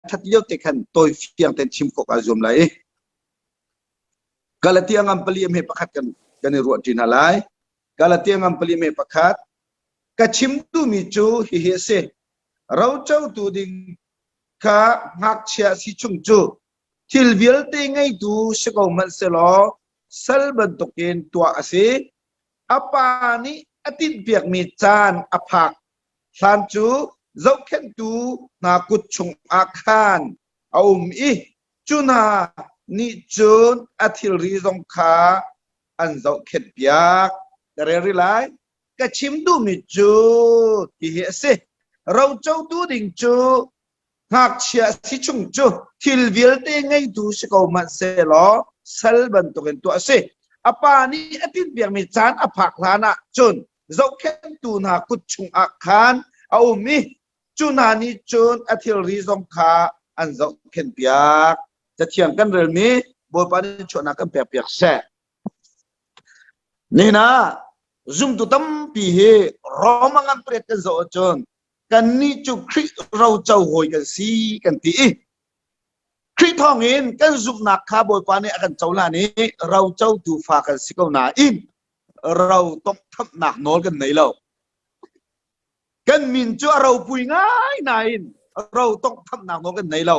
ทัดเลี้ยวเตขันตัวเฟียงเต็นชิมกอาจุมเลยกาลที่งามปลีเมประคัดกันในรัวจินอะไรกาลที่งามปลีเมประคัดกชิมตูมิจูฮิเฮเซเราเจ้าตูดิงข้าหักเชียสิชุงจูทิลวิลเตงไงตูสกอมันเซลอสัลบันตกินตัวอาศัยอาปานีอติดเบียกมีจานอภักสันจูเจ้าเข็นตูนากุดชงอาคารเอาอีจูนานิจูนอธิลรีซงขาอันเจ้าเข็นเบียกแต่เรื่องไรก็ชิมดูมิจูที่เหี้ยสิเราเจ้าดูดิ่งจูหากเชียสิชุงจูทิลวิลเตงไงดูสกอมันเซลอสัลบันตุกันตัวสิอาปานี้อติดเบียงมีจานอภักลานะจนเจ้าเข็นตูนากุดชงอาคารเอามีจูนานิจูนอธิลรีซงขาอันเจ้าเข็นเบียกจะเถียงกันเรื่องนี้บทปานี้ชวนนักกันเปียกๆแซ่นี่นะzoom tu tam pi he romangan pret kan zo chon kan ni chu khri rau chau hoi kan si kan ti khri thong in kan zoom na kha boy pa ne akan chau la ni rau chau tu fa kan si ko na in rau tong thap nak nol kan nei lo kan min chu rau pui ngai na in rau tong thap nak nol kan nei lo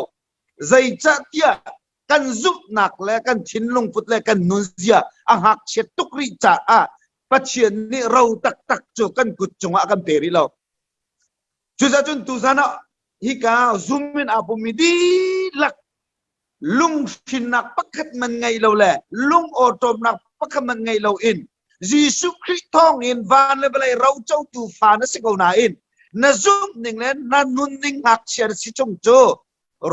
zai cha tia kan zoom nak le kan thin lung put le kan nun zia a hak chet tuk ri cha aปัจเจียนนี่เราตักจูกันกุดจงอากันเปรีเราจุดจุนตุสานะฮิกาซูมินอาบุมิดีลักลุงชินนักปักขัดมันไงเราแหละลุงโอตมนักปักขัดมันไงเราอินยิสุคริสต์ทองอินวานเลยไปเลยเราเจ้าตูฟานสิกเอาหน้าอินนั่นซูมหนึ่งเลยนั่นนุ่นนิ่งหักเชียร์สิจงโจ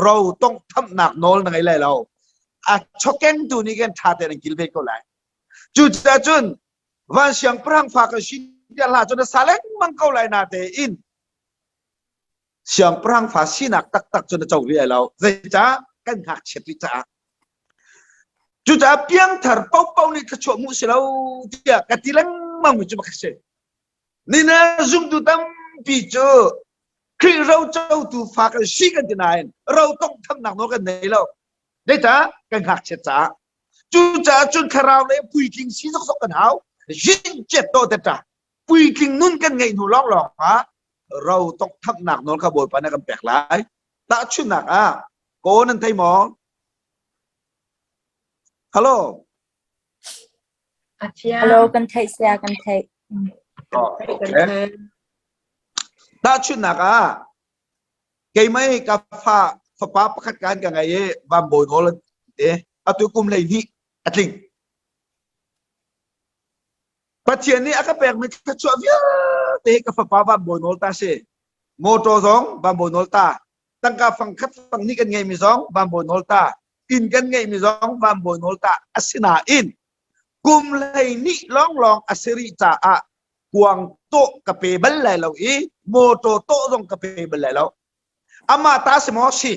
เราต้องทำหนักโน้นไงเลยเราอ่ะช็อกเก้งตัวนี้กันท่าแต่ในกิลเบก็เลยจุดจุนวันเสียงพรังฝากกับชินเดียลาจนสาเล็กมันเข้าไหลนาเตอินเสียงพรังฝากชินักตักจนเจ้าเรียเราเจ้ากันหักเฉดจ้าจุดเพียงถารเป้านี่ขจวมุสเราเดียกติลังมั่งมุจบักเชนี่นะซุ่มตุตั้มปีจูคือเราเจ้าตูฝากกับชิกันที่ไหนเราต้องทำหนักโน้กันไหนเราได้จ้ากันหักเฉดจ้าจุดคาราวเลยปุยกิงซีซอกกันหาวยิ่งเจ็บโตแต่จ้าปุยกิงนุ่นกันไงหนูร้องหลอกฮะเราต้องทำหนักนอนขบวนไปในกันแปลกหลายตาชุนหนักโกนั่นไทยหมอฮัลโหลฮัลโหลกันไทยเสียกันไทยตาชุนหนักเกย์ไม่กับฟ้าประคัดการกันไงบางโบยโนลเอาตัวกุมเลยนี่อัดลิงปัจเจียนนี้อาก็แปลกไม่ขจวบเยอะเตะกับฟ้าบางโบยโนลตาเซ่โมโตสองบางโบยโนลตาตั้งกับฟังคัดฟังนี่กันไงมีสองบางโบยโนลตาอินกันไงมีสองบางโบยโนลตาอัศนาอินกุมเลยนี่ลองอัศริจ่ากวางโตกะเปบัลเลยเราโมโตโตตรงกะเปบัลเลยเราอามาตาสมอสิ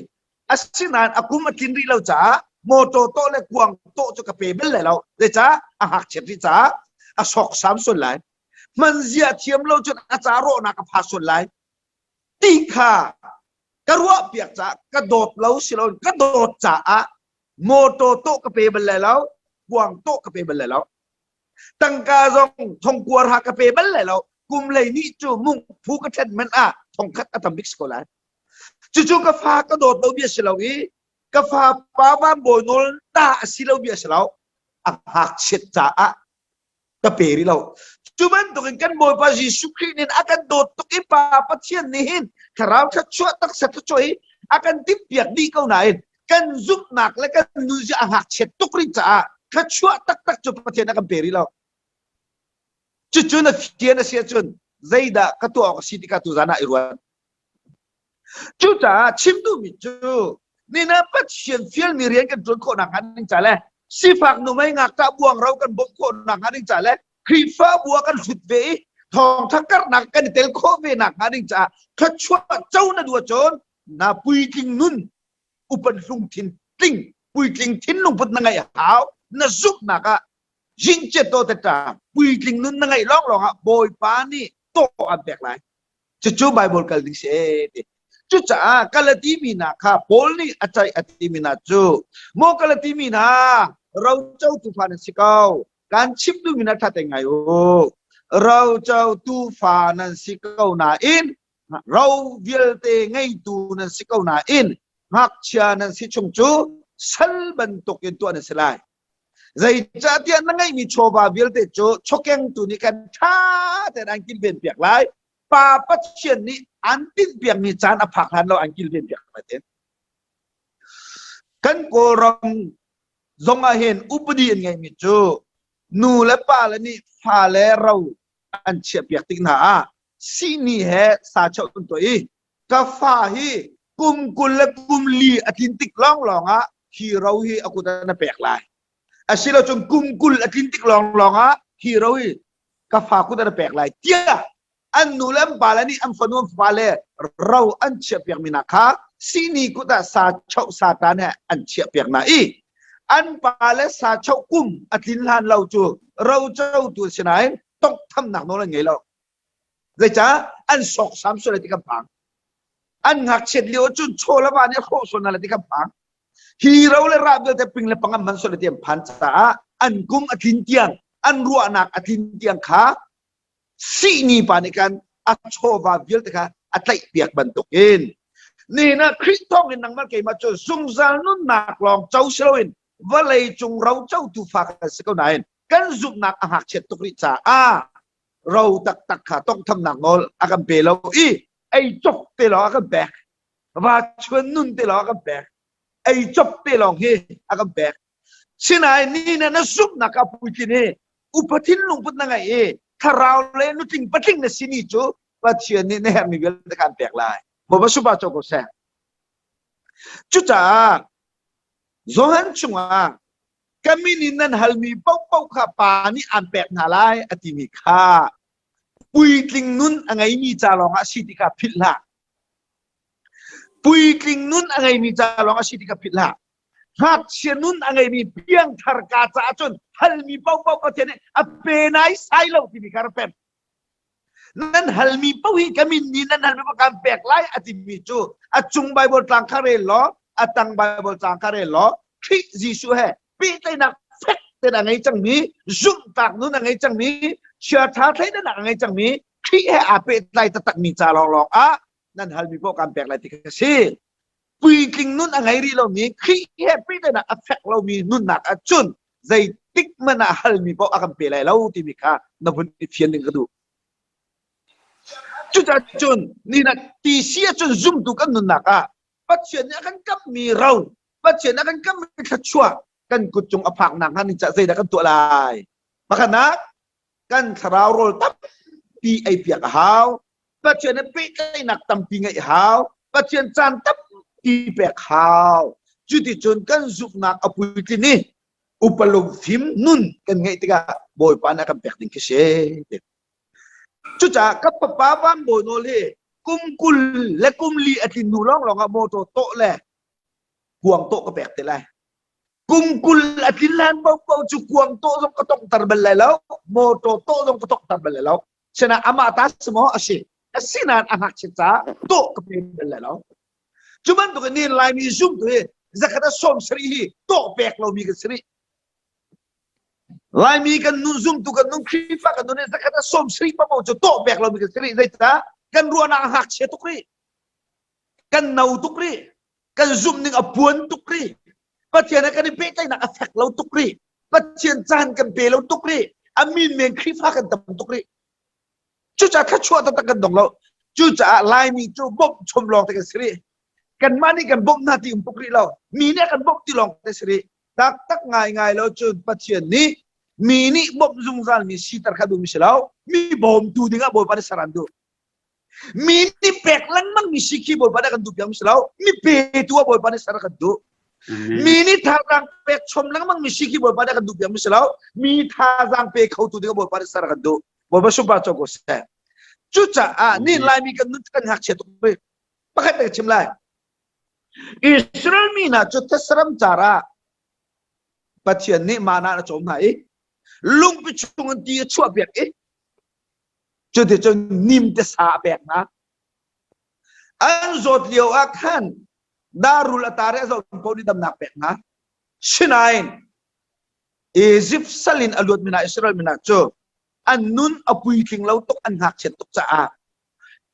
อัศนาอากุมกินรีเราจ่าโมโตโตและกวางโตจะกะเปบัลเลยเราเดจ้าอาหักเฉดริจ่าอาศอกสามส่วนไหลมันเสียเทียมเราจนอาจารย์โรนักพาส่วนไหลตีขากระรัวเปียกจ่ากระโดดเราสิเรากระโดดจ่าโมโตโตกะเปบัลเลยแล้วกวางโตกะเปบัลเลยแล้วตั้งกาจงทงกัวหักกะเปบัลเลยแล้วกุมเลยนี่จู่มุ่งผู้กระเท็ดมันทงคัดอัตมิกส์ก็แล้วจู่กระฟ้ากระโดดเราเบียสิเรากระฟ้าป้าบ้านโบยโนลตาสิเราเบียสิเราหักเช็ดจ่ากะเปรีเราจุบันตุกันโบยพระเยซูคริสต์นี่อากันโดดตุกิป้าปัจเจียนนี่คราวชัดชัวตักสัตว์ช่วยอากันติดเปียกดีเขาไหนกันซุปหนักและกันนูจะหักเช็ดตุกริจ่าขัดชัวตักจุดปัจเจียนอากันเปรีเราจุนเทียนเสียจุนใจดากระตัวออกสิทธิกาตุจานะอิรวันจ้าชิมดูมิจูนี่นะปัจเจียนฟิลมีเรียนกันจนคนหนักหันนิ่งจ่าเลยสิฟักหนูไม่งักตาบวงเรากันบกคนหนักหันนิ่งจ่าเลยครีฟ้าบัวกันสุดเวทองทักกระหนักกันเตลโคเวหนักหันนิ่งจ่าขัดชัวเจ้าหน้าดัวโจนนาปุยกิงนุ่นอุปนลุงทินติ้งปุยกิงทินลุงพุทธนังไงหาวน่าซุกหนักยิ่งเจ็ดโตแต่จ่าปุยกิงนุ่นนังไงร้องโบยปานี่โตอันแบกไรจู่ไบเบิลกันดิเส จุจากาลตีมีนาค่ะโพลนี่อาจารย์อติมีนาจูโมกาลตีมีนาเราเจ้าตูฟานสิเกาการชิปดูมีนาทัดยังไงโอเราเจ้าตูฟานันสิเกานาอินเราเวลเตไงตูนันสิเกานาอินหักเชียนันสิชงจูสัลบันตกยันตัวนันสิไลใจจัดยันนั่งไงมีโชบาเวลเตโจชกยังตูนี่กันท่าแต่อังกินเป็นเปียกไลปาปัจเชียนนี้อันติดเปียกมีจานอภักหันเราอังกินเป็นเปียกมาเต็มกันโกรมจงอาเห็นอุปดียังไงมิจูนูและป้าและนี่ฟาและเราอันเชียเปียกติงหาสินี่แห่สาชาวตัวอีกาฟ้าฮีกุมกุลและกุมลีอธินติกล่องหลองอ่ะฮีเราฮีอากุตานเปียกลายอาศิเราจงกุมกุลอธินติกล่องหลองอ่ะฮีเราฮีกาฟ้ากุตานเปียกลายเจ้าอันนูและป้าและนี่อันฟนุนฟาและเราอันเชียเปียกมินาคาสินี่กุตาสาชาวซาตานแห่อันเชียเปียกนาอีอันปาเลสาเช่ากุมอธินลานเราจูเราเจ้าตัวเสนายต้องทำหนักโน้นไงเราเลยจ้าอันสอกสามส่วนที่กำพังอันหักเฉดเลี้ยวจุนโชละบานเนี่ยโคส่วนอะไรที่กำพังฮีเราเลยราบเดินแต่ปิงเลยปังมันส่วนที่พันษาอันกุมอธินเตียงอันรัวหนักอธินเตียงขาสีนีปานิกันอัชโชวาวิลต์ค่ะอัตไลเปียกบันตุกินนี่นะคริสต์องในนังมันเกี่ยมาจนซุงซานุนหนักลองเจ้าเชลวินว่าเลยจงเราเจ้าตูฝากสกาวไหนกันจุกหนักอาหักเช็ดตุกริจ่าเราตักขาต้องทำหนักงออากันเปล่าไอจบเปล่าอากันแบกว่าชวนนุ่นเปล่าอากันแบกไอจบเปล่าเฮอากันแบกสินายนี่นะซุปหนักอาปุจินีอุปทินลงพุทธนังไงถ้าเราเลยนุติงปะทิงในสินีจูว่าเชียนนี่เนี่ยมีเวลาการแบกลายผมว่าสุภาพโจกแสจุจ่าZohan cunga kami ni nan halmi pau kha pa ni an pek na lai atimi kha puitling nun angai mi chalong a sitika philha puitling nun angai mi chalong a sitika philha hat sianun angai mi piang thar ka cha chun halmi pau ka chene a pe nai sai lo timi kar pen nan halmi pau hi kami ni nan halmi pa kam pek lai atimi chu a chung bible tlang khare lo atang Bible tang kare lo khi Giêsu he pi tai nak phek te na ngai chang mi zum tak nu na ngai chang mi chia tha thai na ngai chang mi khi he a pe tai ta tak mi cha long a nan hal mi po kam pek lai ti ka si pi king nun ngai ri lo mi khi he pi tai na a phek lo mi nun nak a chun zai tik mana hal mi po akam pe lai lo ti mi kha na bun ti phian ning ka du chu cha chun ni na ti sia chun zum tu kan nun nak aปัจเจียนกันกับมีเราปัจเจียนกันกับมีขัดชัวกันกุจงอภักหนังฮันจะเสด็จกันตัวลายมาขณะกันสราวโรลตับปีไอเปียกหาวปัจเจียนปีไอหนักตั้มปีไงหาวปัจเจียนจานตับปีเปียกหาวจุดที่จนกันสุกหนักอภุตินี่อุปโลกฟิมนุ่นกันไงติกาบอยปานักเปียกดิ้งเชจุดจากกับป้าบ้านโบโนเลกุมกุลและกุมลีอธินูร้องอะโมโตโตแหละกวงโตก็แปลกแต่ไรกุมกุลอธิลานเบาๆจุกวงโตต้องกระตกตรบันเลยแล้วโมโตโตต้องกระตกตรบันเลยแล้วฉะนั้นอามาตัสมออาศินันอาหักเชจ้าโตก็เป็นบันเลยแล้วจุบันตัวนี้ลายมีซุ่มตัวนี้จะกระทำสมสรีโตแปลกเรามีกันสรีลายมีกันนุ่งซุ่มตัวกันนุ่งคีฟ้ากันตัวนี้จะกระทำสมสรีเบาๆจุโตแปลกเรามีกันสรีได้จ้ากันรัวนาหักเชตุกรีกันนาตุกรีกันซุ่มหนึ่งอภวนตุกรีปัจเจียนกันเป็นใจนักอัฟกเราตุกรีปัจเจียนจานกันเปเราตุกรีอามินเมงครีฟ้ากันตำตุกรีจู่จ่าข้าชัวตะกันดงเราจู่จ่าลายมีจู่บ่มชมลองตะกันสิริกันมานี่กันบ่มนาทีตุกรีเรามีเนี่ยกันบ่มที่ลองตะสิริตักง่ายเราจู่ปัจเจียนนี้มีนี่บ่มซุงซานมีสีตะขัดูมิเชลเอามีบ่มตูดิ้งอ่ะบ่มปาริสารันดูมีนี่แปลกลังมั่งมีสิกีบอลปานักันดูยังมิสลาวมีเปตัวบอลปานิสารกันดูมีนี่ทางแปลกชมลังมั่งมีสิกีบอลปานักันดูยังมิสลาวมีทางแปลกเขาตัวเดียวบอลปานิสารกันดูบอลมาสุภาพโจกเสจุจ่านี่ลายมีกันนุษย์กันหักเฉตุไปปะใครแต่ชิมลายอิสราเอลมีนะจุดที่สรัมจาระปัจจัยนี้มานะจงไหนลุงไปชงกันตีชั่วเบียกจุดที่จนนิมจะสาแบกนะ อันโจทย์เลียวอาคันดารุลตาเรซอนพอดีดำนักเป็กนะชินายอียิปต์สลินอลวดมินาอิสราเอลมินาโจอันนุนอปุยคิงเราตกอันหักเช็ดตกจ้า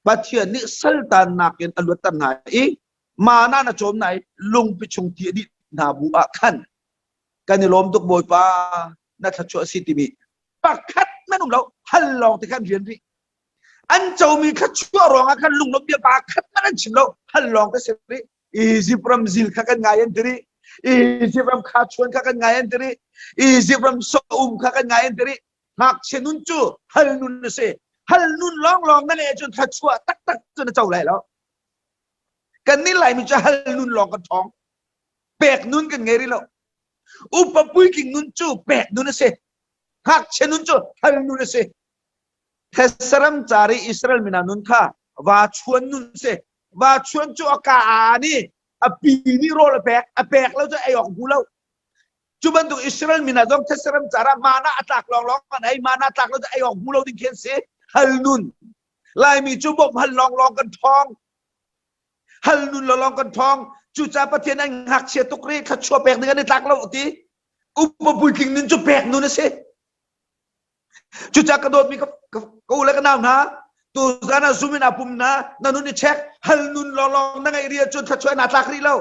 ปัจจัยนี้สัลตานนักยันอลวดตันไหนมาหน้าโจมไหนลงไปชงที่ดินาบูอาคันกันนี่ล้มตกบอยป้านัทชัวสิติมีปักคัดแม่นุ่มเราฮัลลองที่ขันเรียนพี่อันเจ้ามีขัดชั่วรองอาคันลุงลบเบียปากคัดมันนั่นชิมเราฮัลลองก็เสร็จเลยอีซิบรัมซิลขักันไงยันทีนี้อีซิบรัมขาชวนขักันไงยันทีนี้อีซิบรัมโซขักันไงยันทีนี้หากเชนุนจูฮัลนุนเสฮัลนุนลองนั่นเองจนขัดชั่วตักจนเจ้าไหลแล้วกันนี่ไหลมันจะฮัลนุนลองกันท้องแปลกนุนกันไงริเราอุปปุยกิงนุนจูแปกนุนเสหากเชนุนจูฮัลนุนเสเทสรัมจารีอิสราเอลมินานุนค่ะว่าชวนนุนเสว่าชวนจูอากานี่อปีนี่โรลแปกแล้วจะไอออกหูแล้วจุบันตุอิสราเอลมินาดงเทสรัมจารามานาอัตักลองกันไอมานาอัตักแล้วจะไอออกหูเราดิ้งเขียนเสฮัลนุนลายมีจูบบฮัลลองกันทองฮัลนุนลองกันทองจูจ่าประเทศนั้นหักเชียตุกรีขัดชัวแปลกนึงกันในตักเราทีอุปปุยกิงนึงจูแปลกนู่นนะสิจูจ่ากระโดดมีกูแล้วก็น้ำนะตัวจานาซูมินาปุ่มนะนั่นนู่นนี่เช็คฮัลนุนลองนั่งไอเรียจนขัดชัวนาตักรีเรา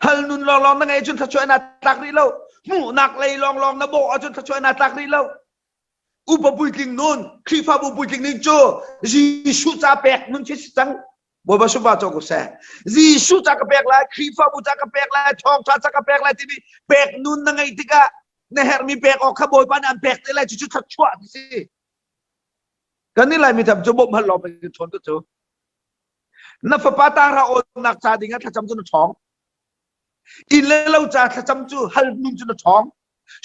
ฮัลนุนลองนั่งไอจนขัดชัวนาตักรีเราหมู่นักเลยลองนะโบจนขัดชัวนาตักรีเราอุปปุยกิงนู่นครีฟ้าอุปปุยกิงนึงจูจีชูจ่าแปลกนู่นเชื่อจังบัวบาสุบาจกุเสจีสุจักรเปกลายครีฟ้าบุจักรเปกลายทองจักรเปกลายที่นี่เปกนุนนั่งไงที่กะเนหมีเปกออกขบวยปานอันเปกที่ไรจุดชัดชั่วที่สิกันนี่ไรมีทำจมูกมันหลอกไปชนตัวเจ้านับปาตาเราโอนนักชาดิงัดถ้าจำจุดท้องอินเลวจ่าถ้าจำจุดฮัลนุนจุดท้อง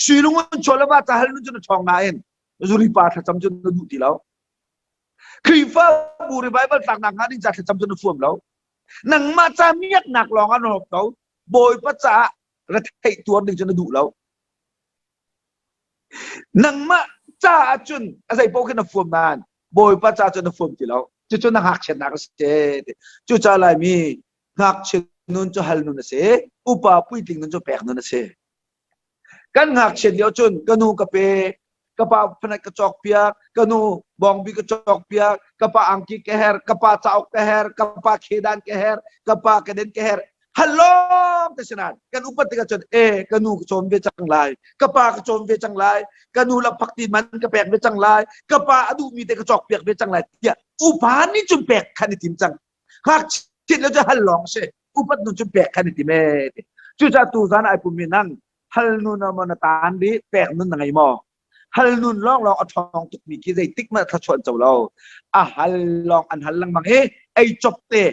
ชีลุงมันชนแล้วว่าจะฮัลนุนจุดท้องนายจุริปาถ้าจำจุดดูที่แล้วครีฟ้าบูริไบเบิลต่างหนักงานที่จะทำจนฟ่วมแล้วหนังมาจะมีหนักลองกันหอกเขาโบยพระจ่าระเทตัวหนึ่งจนดุแล้วหนังมาจ้าจุนอะไรพวกนั้นฟ่วมนานโบยพระจ่าจนฟ่วมที่แล้วจุนหักเชนนักเสดจุจ่าอะไรมีหักเชนนุนจะฮัลนุนเสอุปาปุยติงนุนจะแปกนุนเสกันหักเชนเดียวจุนกันนูกเปกระเป๋าพนักกระจกเปียกกนูบองบีกระจกเปียกกระเป๋าอังกีแกเฮร์กระเป๋าเจ้าแกเฮร์กระเป๋าเขดานแกเฮร์กระเป๋ากระเด็นแกเฮร์ฮัลโหลแต่ฉะนั้นกันอุปติกระจกกนูกระโจมเวจังไรกระเป๋ากระโจมเวจังไรกนูลับพักตีมันกระแปกเวจังไรกระเป๋าอดูมีแต่กระจกเปียกเวจังไรเนี่ยอุปานี่จุนแปกขันติมจังหากคิดแล้วจะฮัลลองเชอุปนุนจุนแปกขันติเมจุจาตูซานไอปุมินังฮัลนุนมันตานดีแปกนุนไงมอฮัลนุนลองเอาทองตุกมีกี่ใจติ๊กมาทัชวนเจ้าเราฮัลลองอันฮัลลังมังไอจบเตะ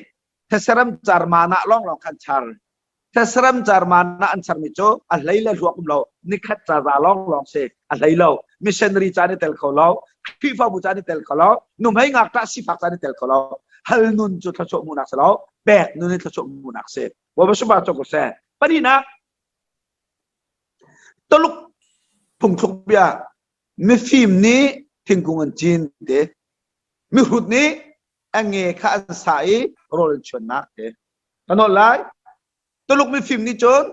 เทสรัมจารมานะลองคันชาร์เทสรัมจารมานะอันชาร์มิโจอะไรเล่หัวกุมเรานิคัดจาราลองเสกอะไรเล่ามิชชันนารีจานิเตลเขาเราฟีฟ่าบูจานิเตลเขาเรานุ่มให้งักตาสิฟักจานิเตลเขาเราฮัลนุนจุดทัชวมุนักเสเราแบกนุนทัชวมุนักเสกว่าไม่ใช่บาจกุเสปนีนะตลุกพุ่งทุกเบียมีฟิล์มนี้ทิ้งกุงจีนเดมีหุ่นนี้อังเงข้าสายโรลชนนักเดตอนนั้นตลกมีฟิล์มนี้จน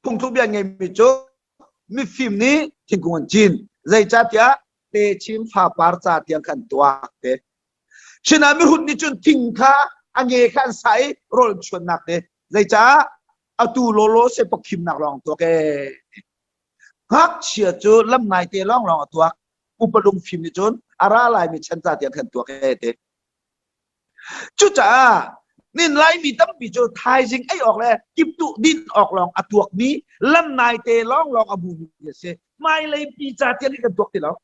พุ่งทุบยังไงมีจนมีฟิล์มนี้ทิ้งกุงจีนใจจัดยาเตชิมฟ้าปาร์จัดยังขันตัวเดฉะนั้นมีหุ่นนี้จนทิ้งข้าอังเงข้าสายโรลชนนักเดใจจ้าเอาตูโลโลเสปคิมนักลองตัวแกฮักเชียจูลำนายเตล่องตัวอุปลุงฟิล์มนี่จนอะไรอะไรมีชั้นจ่าเตียนขันตัวแกเตจุจ้านี่ไล่มีตั้งปีจูไทยจริงไอออกเลยกิบตุดินออกลองอตัวนี้ลำนายเตล่องอบูมีเสไม่เลยปีจ่าเตียนกันตัวที่แล้ว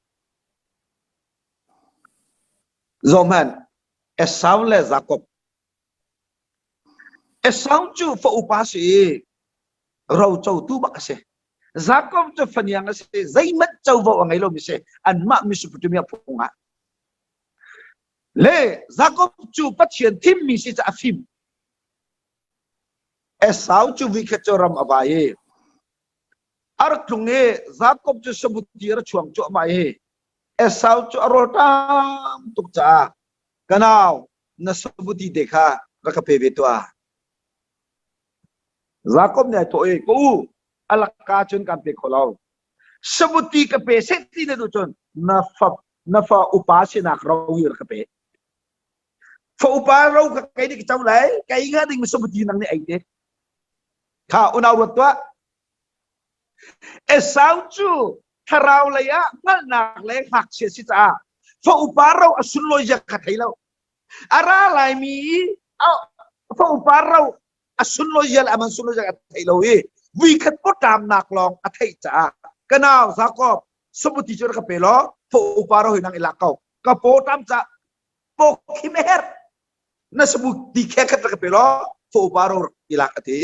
โซมันเอสาวเลซากบเอสาวจูฟูอุปาสีเราเจ้าตู้บักเสZakom tu fanyang se zaimat chawwa angai lo mi se an ma mi su putumia punga le Zakom chu pathian thim mi si cha afim esau chu vikachoram abaye arklunge Zakom chu sabutir chuang chu mai esau chu arotam tukcha kanao na sabuti dekha rakape betwa Jacob ne to e ko alaka chun kan pe kholaw sabuti ka pe seti ne du chun na fa upasina rawi rakape fa uparaw ka kai ni chaw lai kai nga ding sabuti nang ni ai te kha unaw rotwa Esau chu tharau laya ngal nak le hak se si ta fa uparaw asun lo ya ka thailaw ara lai mi au fa uparaw asun lo ya aman sun lo ya ka thailaw e wi khat po tam nak long a thai cha kanaw Jacob sabuti chu ka pe lo fa uparaw hinang ilakaw ka po tam cha po khimer na sabuti khe khat ka pe lo fa uparaw ilakati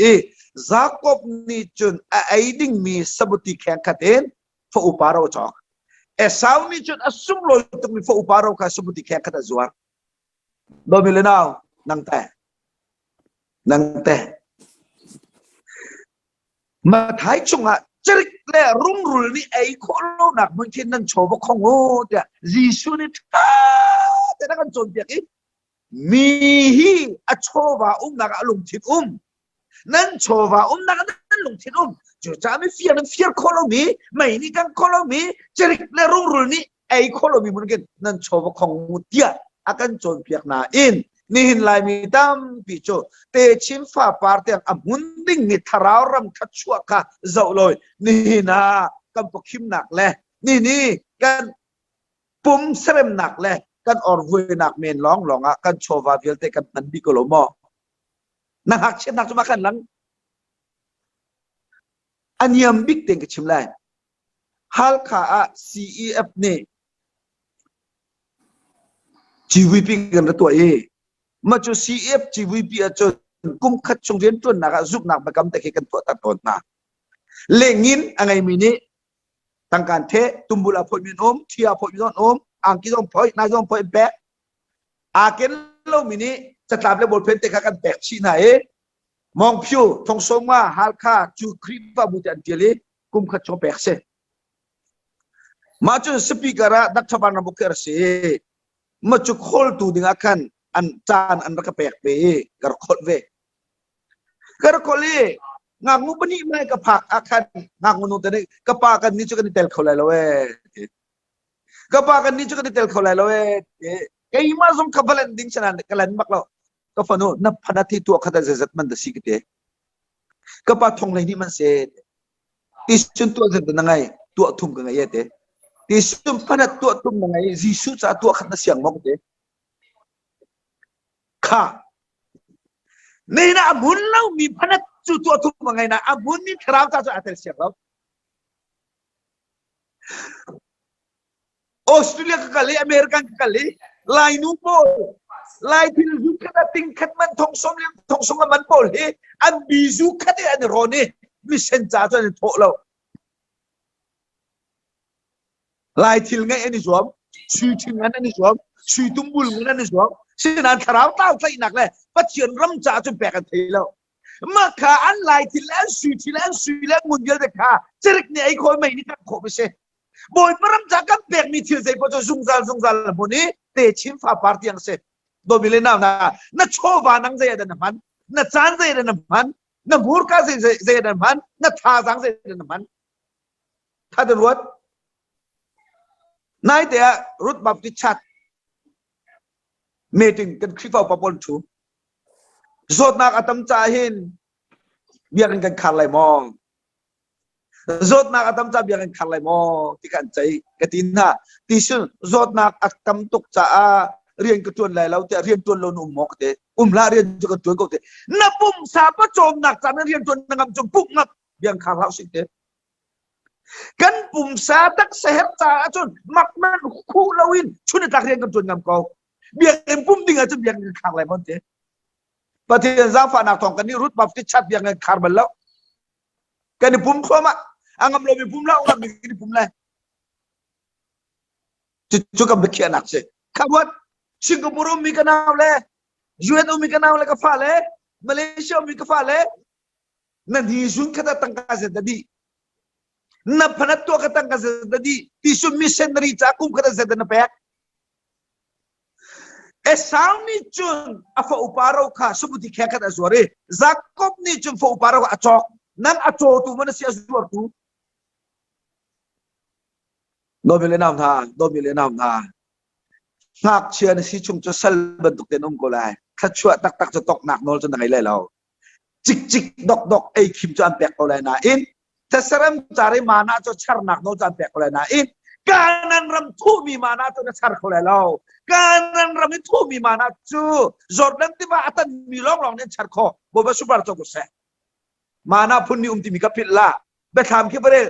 Jacob ni chun aiding mi sabuti khen khaten fa uparo chok Esau ni chun asum lo tuk mi fa uparo ka sabuti khen khata zuar do mi lenaw nang te ma thai chunga cherik le rung rul ni ai kholo nak mun kin nan chobo khongo ta jisu ni ta te na kan chon piak mi hi a choba nak alung thit nan chowa nak nan lung thin chu cha mi fier kolomi mai ni kan kolomi cherik le rung rul ni ai kolomi mun gen nan chowa khong mutia akan chon piak na in ni hin lai mi tam pi cho te chim fa par te amun ding ni tharau ram khat chua ka zau loi ni na kan pokhim nak le ni kan pum serem nak le kan or vui nak men long kan chowa vil te kan nan bi kolomo na hak chen nak cuma kan lang anyam big teng ke chimlai hal kha a CEF ne GVP kan to e ma chu CEF GVP a chu kum khat chung ren tun na ga zuk nak ba kam te ke kan to ta ton na lengin angai mini tangkan the tumbula phoi min thia phoi min ang ki jong phoi na jong phoi be a ken lo miniจะตามเลยบทเพลงแต่กันแบกชีไหนมองพิวทงสงว่าฮัลคาจูครีบาบุตรอันเดียร์กุมขัดชมแบกเสมาจุสปีกระดักชบานบุกเกอร์เสมาจุโคลตูดิ่งอาคันอันจานอันรักแบกไปกระโคลเวกระโคลีงางูปนิไม่กับผักอาคันงางูนุตนี่กับปากันนี่จุกันนี่เตลเขาเลยละเว้กับปากันนี่จุกันนี่เตลเขาเลยละเว้ไอ้มาส่งขับเล่นดิ้งฉะนั้นกันเล่นมักเราก็ฟังโน่นับพันนาทีตัวขัดเจ็ดมันจะสิกเตะก็ปาทงเลยนี่มันเสดที่สุดตัวเจ็ดนั่งไงตัวทุ่มกันไงเตะที่สุดพันตัวทุ่มยังไงจิสุดจะตัวขัดเสียงมองเตะค่ะนี่นะอาบุญเรามีพันจุดตัวทุ่มยังไงนะอาบุญนี่คราวจะอัตเสียงเราออสเตรเลียก็กะเลยอเมริกันก็กะเลยลายนูโปลายที่ลุกขึ้นติงขัดมันทงสมเลี้ยงทงสมมันโปลเฮอันบีซุขัดอันรอนี่มิเซนจ่าจนโถเราลายที่ไงอันนี้สวมชุยที่งั้นอันนี้สวมชุยตุ้มบุลงั้นอันนี้สวมสิ่งนั้นคราวเต้าใส่หนักเลยปัจเจียนรำจ่าจนแบกกันทีแล้วมาขาอันลายที่แล้วชุยที่แล้วชุยแล้วมุนเยอะแต่ขาจะเรียกเนี่ยไอ้คนไม่นี่กันโคไม่ใช่บอยมารับจากกันแบกมีที่ใจพอจะซุ่งซาบนนี้เตะชิมฟ้าปาร์ตี้ยังเสร็จโดยมิเลน่าน่ะโชว์วานังใจเดินน้ำมันน่ะจานใจเดินน้ำมันน่ะบูร์ก้าใจเดินน้ำมันน่ะท่าสังใจเดินน้ำมันถ้าเดือดร้อนนายแต่รถบับติชัดเมติงกันคลิปเอาปะปนชูโซดนักอัตมจ่าหินเบียกันขาดไหลมองZot nak atam ca biarkan kalai mo tikan cai katina tisun zot nak atam tuk ca rian ketuan lai lau te rian tuan lo nu mok te la rian ju ketuan ko te na pum sa pa chom nak ca rian tuan ngam chom puk ngap biang khal hau sik te kan pum sa tak seher ca chon mak man khu lawin chun tak rian ketuan ngam ko biang pum ding a chon biang kalai mo te patian za fa nak thong kan ni rut bap ti chat biang khar bal lau kan ni pum khoma angam lo mi pum la ulam mi pum la cucu kam bekia nak se kabuat Singapore mi kanau le UAE mi kanau le ka fa le Malaysia mi ka fa le na di sun kata tangka se tadi na panat to kata tangka se tadi tisu missionary cha kum kata se na pe Esau ni chun afa uparo kha subuti khekat azware Jacob ni chun fa uparo achok nang acho tu mana si azwar tu no bile nam tha ngak chian si chung cho sal ban tuk ten ko lai khachua tak cho tok nak nol cho ngai lai lo chik dok ei khim cho am pek ko lai na in tasaram chare mana cho char nak no cho am pek ko lai na in kanan ram thu mi mana cho na char ko lai lo kanan ram ni thu mi mana chu jordan ti ba atan mi long nen char ko bo ba super cho ko se mana phun ni ti mi ka pit la be tham ke bare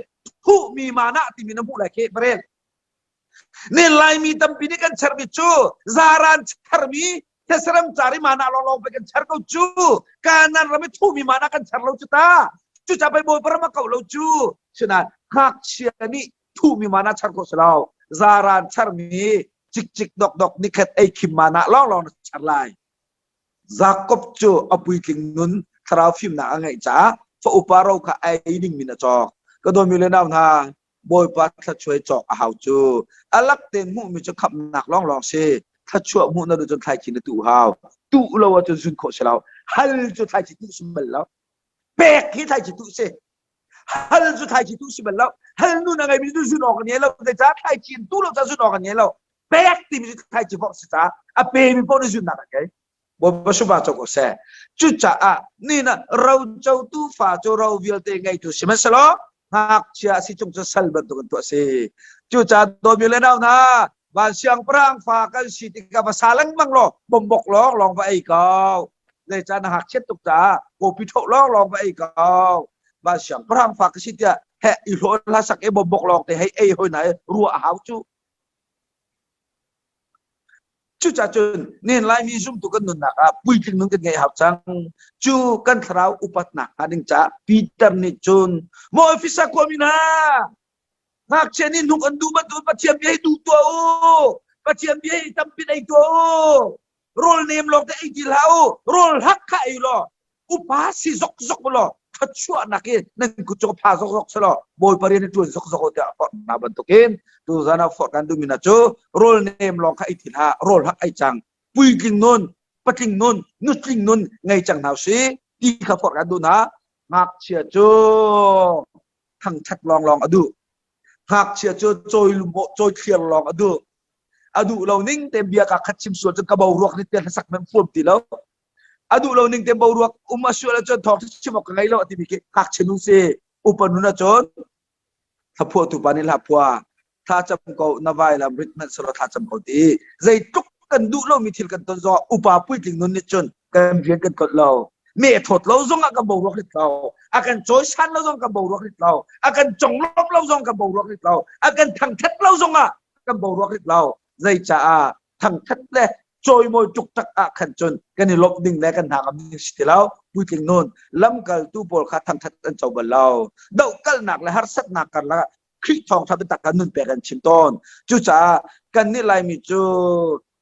thu mi mana ti mi na mu la ke bare nilai mi tampini kan cermi cu zaran cermi teseram cari mana lo pekan cer kau cu kanan rami tu mi mana kan cer lo cuta cu capai boy perma kau lo cu cina hak siani tu mi mana cer kau selau zaran cermi cik dok niket kim mana lo cer lai Jacob cu apui king nun trafim na angai ca fa uparo ka ai ding mina cok kadon milenam na boy pa tha choi chok a hau chu alak ten mu mi chu khap nak long se tha chu mu na du chon thai chin tu hau tu lo wa chu sun kho selao hal chu thai chi tu simbal lao pek ki thai chi tu se hal chu thai chi tu simbal lao hal nu na ngai mi du sun ok ne lo de cha thai chin tu lo cha sun ok ne lo pek ti mi thai chi bo se cha a pe mi bo du sun na kai bo ba su ba chok se chu cha a ni na rau chau tu fa chu rau vil te ngai tu siman salo hak chia si chung cho sal ban tu se chu cha do mi le nau na ban siang prang fa kan si ti ka masalang mang lo bom bok long va ai kau le cha na hak chet tuk cha ko pi tho long va ai kau ban siang prang fa ka si tia he i lo la sak e bom bok long te hai ai hoi nai ru a hau chu chu cha chun nen lai mi zum tu kan nun na ka pui king nun kan ngai hau chang chu kan thrau upat na ading cha Peter ni chun mo ofisa ko mina hak cheni nuk andu ma tu pathiam ye du to pathiam ye tampi dai to rol name lok te ai dilao rol hak kha ai lo upa si zok lo thachua na ke nang ku chok pha zok selo boy pari ni tu zok te na ban to ken tu zana for kan du mina chu rol name lok kha ai thila rol hak ai chang pui king non pating non nutling non ngai chang nau si ti kha for kan du na ngak chia chu thang that long adu hak chia cho trôi bộ trôi khiêng lòng adu lâu ninh tem bia cả khát chim suốt cho cả bầu ruột đi tiền sắc men phun tí lâu adu lâu ninh tem bầu ruột suốt là cho thọ chim một cái lâu thì bị cái hak chim nung se upan nuna chon thap phua tu panil hap phua tha cham ko na vai lam ritman solo tha cham ko ti zai tuk kan du lâu mi thil kan ton zo upa pui ting nun ni chon kan vian kan kot lâu mẹ thốt lâu zong a kan bầu ruột hit lâu akan choi san lâu zong kan bầu ruột hit lâu akan chong lop lâu zong kan bầu ruột hit lâu akan thang thắt lâu zong a kan bầu ruột hit lâu zai cha a thang thắt le choi moi tuk tak a khan chon kan ni lop ding le kan thang am ni stilau pui ting non lam kal tu pol kha thang thắt an chau bal lâu dau kal nak le har sat nak kan la khi thong tha tak kan nun pe kan chim ton chu cha kan ni lai mi chu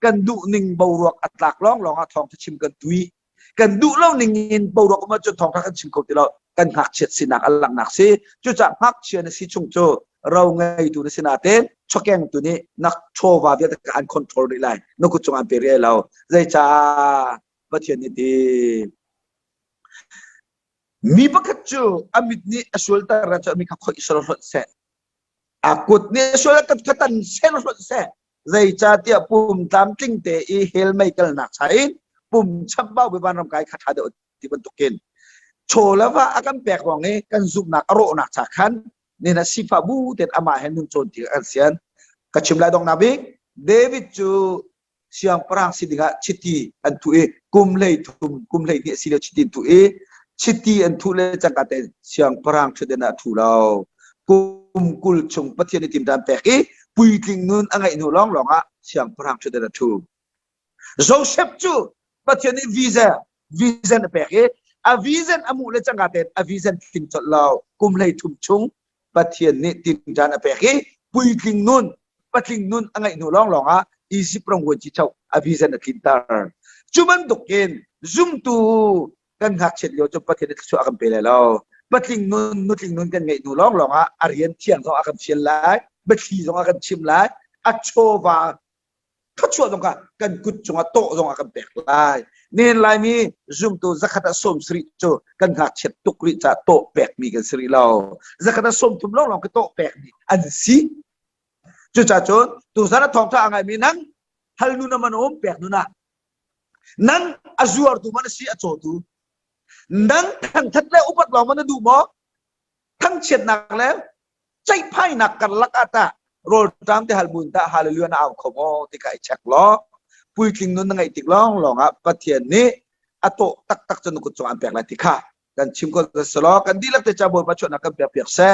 kan du ning bầu ruột atlak long a thong chim kan tui kan du lo ning in bầu ruột ma chu thong tha kan chim ko ti lo kan hak chet sinak alang nak si chu cha hak chen si chung chu rau ngai tu si na ten chokeng tu ni nak cho wa via ta kan control ri lai no ku chung an pe re lao zai cha pathian ni ti mi pakhat chu amit ni asul ta ra cha mi ka khoi sor se akut ni asul ka katan sen se zai cha tia pum tam ting te i hel mai kal nak chain pum chap ba be ban ram kai khatha de ti ban tuken chola akan pek wong ni kan zup nak aro nak chakhan ni na sifa bu tet ama hen nun chon ti asian kachim la dong nabi David chu siang perang sidinga chiti an tu e kum lei ni sila chiti tu e chiti an tu le chakate siang perang chudena tu lao kum kul chung pathian ni tim dan pek e pui king nun angai nu long a siang perang chudena tu Joseph chu pathian ni visa na pek e avisan amu le changatet avisan king chot law kum lei thum chung pathian ni tin jan apeki pui king nun patling nun angai nu long a isi prong wo chi chau avisan na kintar chuman doken zoom tu kan hak chet yo cho pathian ni chu akam pele law patling nun kan ngai nu long a arian thiang zo akam chian lai bathi zo akam chim lai achova เขาชวนตรงกันกุดจงโตตรงกันแบกลายเน้นลายมีซุ่มตัวจักรตสมสริโจกันหักเช็ดตุกริจะโตแบกมีกันสริเราจักรตสมทุ่มลองกันโตแบกมีอันสิจุดจ่าจนตัวสารทองท่าไงมีนังฮัลนูนามันโอมแบกนูนะนังอาจูอาร์ตูมันสิอโจตูนังทั้งทัดแล้วอุปัตลองมันดูหมอทั้งเช็ดหนักแล้วใจไพ่หนักกันลักอาตาโรดตามที่ฮัลบุนตาฮัลเลือนเอาขโมที่ไก่เช็คล้อปุยคิงนู้นนั่งไอติกล้องลองอ่ะปะเทียนนี้อโตตักจนกุศลอันแปลกลายที่ข้ากันชิมก็จะสลอกันดีลักแต่จะบนประชดนักกันเปียกแซ่